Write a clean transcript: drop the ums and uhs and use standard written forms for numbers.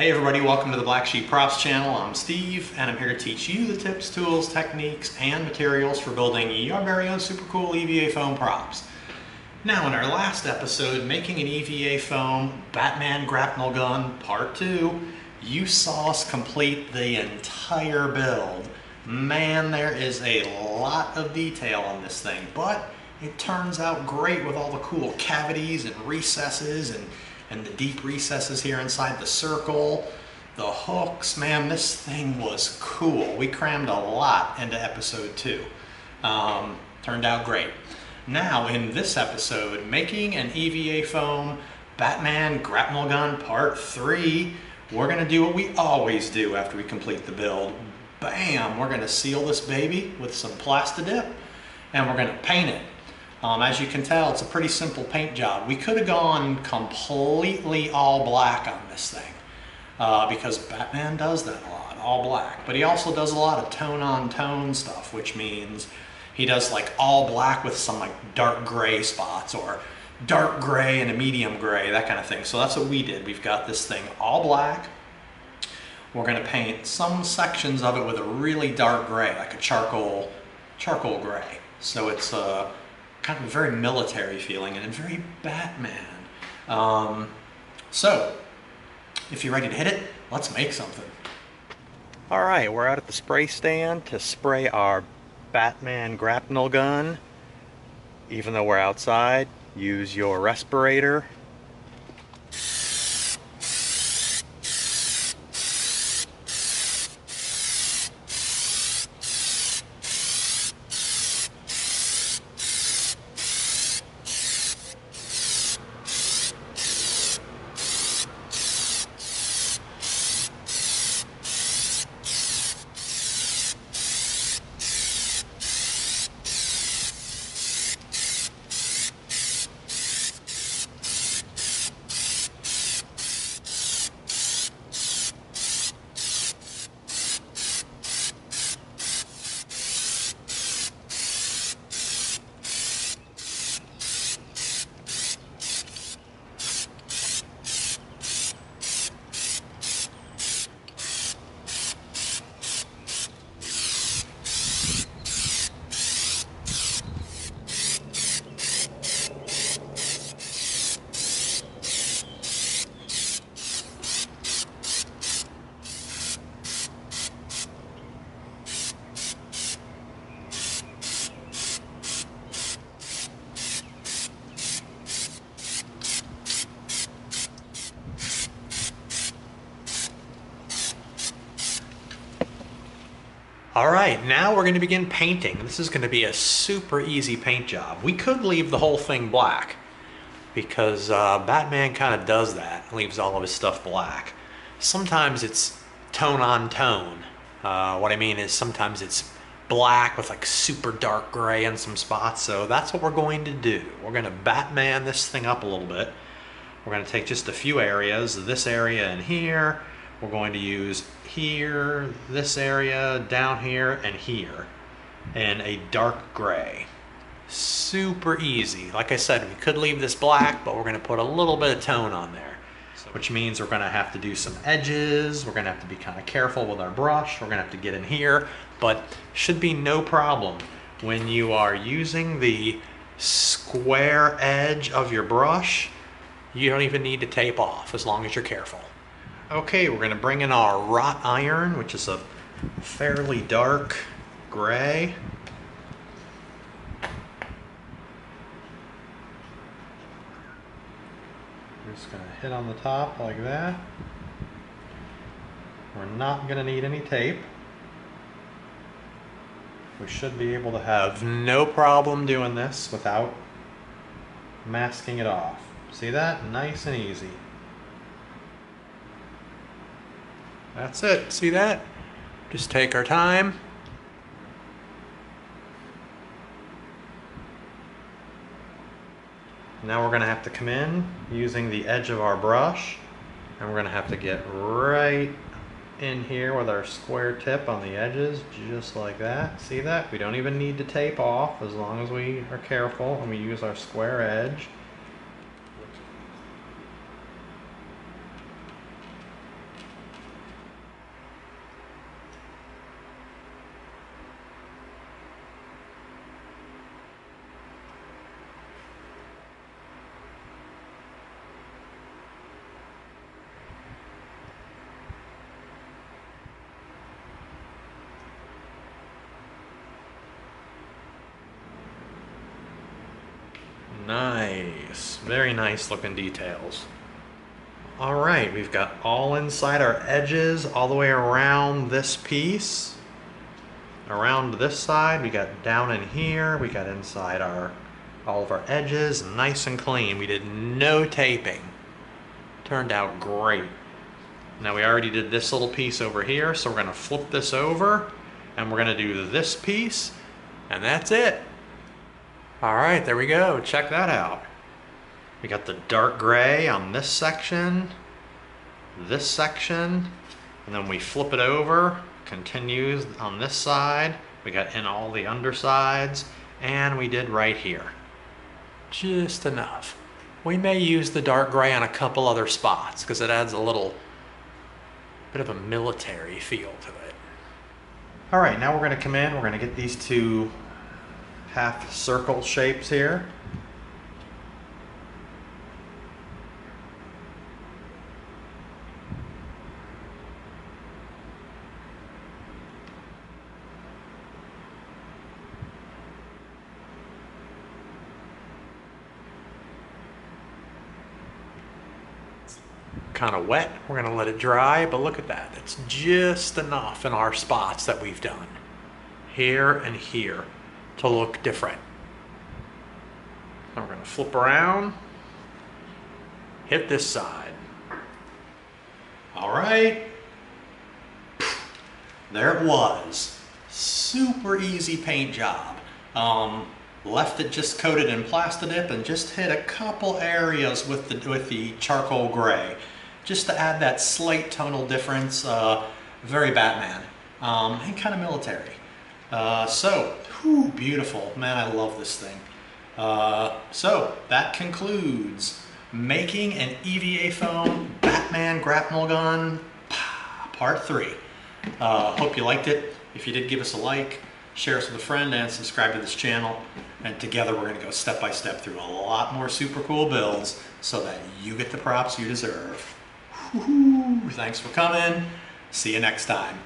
Hey everybody, welcome to the Black Sheep Props channel. I'm Steve and I'm here to teach you the tips, tools, techniques, and materials for building your very own super cool EVA foam props. Now in our last episode, making an EVA foam Batman grapnel gun part 2, you saw us complete the entire build. Man, there is a lot of detail on this thing, but it turns out great with all the cool cavities and recesses and the deep recesses here inside the circle, the hooks. Man, this thing was cool. We crammed a lot into episode 2. Turned out great. Now in this episode, making an EVA foam Batman grapnel gun part 3, we're gonna do what we always do after we complete the build. Bam! We're gonna seal this baby with some Plastidip and we're gonna paint it. As you can tell, it's a pretty simple paint job. We could have gone completely all black on this thing because Batman does that a lot, all black. But he also does a lot of tone-on-tone stuff, which means he does like all black with some like dark gray spots or dark gray and a medium gray, that kind of thing. So that's what we did. We've got this thing all black. We're going to paint some sections of it with a really dark gray, like a charcoal gray. So it's kind of a very military feeling and very Batman. So, if you're ready to hit it, let's make something. Alright, we're out at the spray stand to spray our Batman grapnel gun. Even though we're outside, use your respirator. Alright, now we're going to begin painting. This is going to be a super easy paint job. We could leave the whole thing black because Batman kind of does that, leaves all of his stuff black. Sometimes it's tone on tone. What I mean is sometimes it's black with like super dark gray in some spots, so that's what we're going to do. We're going to Batman this thing up a little bit. We're going to take just a few areas, this area and here. We're going to use here, this area, down here, and here, and a dark gray. Super easy. Like I said, we could leave this black, but we're going to put a little bit of tone on there, which means we're going to have to do some edges. We're going to have to be kind of careful with our brush. We're going to have to get in here, but should be no problem when you are using the square edge of your brush. You don't even need to tape off as long as you're careful. Okay, we're going to bring in our wrought iron, which is a fairly dark gray. We're just going to hit on the top like that. We're not going to need any tape. We should be able to have no problem doing this without masking it off. See that? Nice and easy. That's it. See that? Just take our time. Now we're going to have to come in using the edge of our brush, and we're going to have to get right in here with our square tip on the edges, just like that. See that? We don't even need to tape off as long as we are careful and we use our square edge. Nice, very nice looking details. All right, we've got all inside our edges, all the way around this piece. Around this side, we got down in here, we got inside all of our edges, nice and clean. We did no taping. Turned out great. Now we already did this little piece over here, so we're gonna flip this over and we're gonna do this piece, and that's it. All right, there we go, check that out. We got the dark gray on this section, and then we flip it over, continues on this side. We got in all the undersides, and we did right here. Just enough. We may use the dark gray on a couple other spots because it adds a little bit of a military feel to it. All right, now we're gonna come in, we're gonna get these two half circle shapes here. Kind of wet, we're gonna let it dry, but look at that. It's just enough in our spots that we've done. Here and here to look different. Now we're gonna flip around, hit this side. All right, there it was. Super easy paint job. Left it just coated in Plastidip and just hit a couple areas with the charcoal gray, just to add that slight tonal difference. Very Batman and kind of military. Beautiful, man. I love this thing. So that concludes making an EVA foam Batman grapnel gun part 3. Hope you liked it. If you did, give us a like, share us with a friend, and subscribe to this channel. And together we're going to go step by step through a lot more super cool builds so that you get the props you deserve. Woo-hoo. Thanks for coming. See you next time.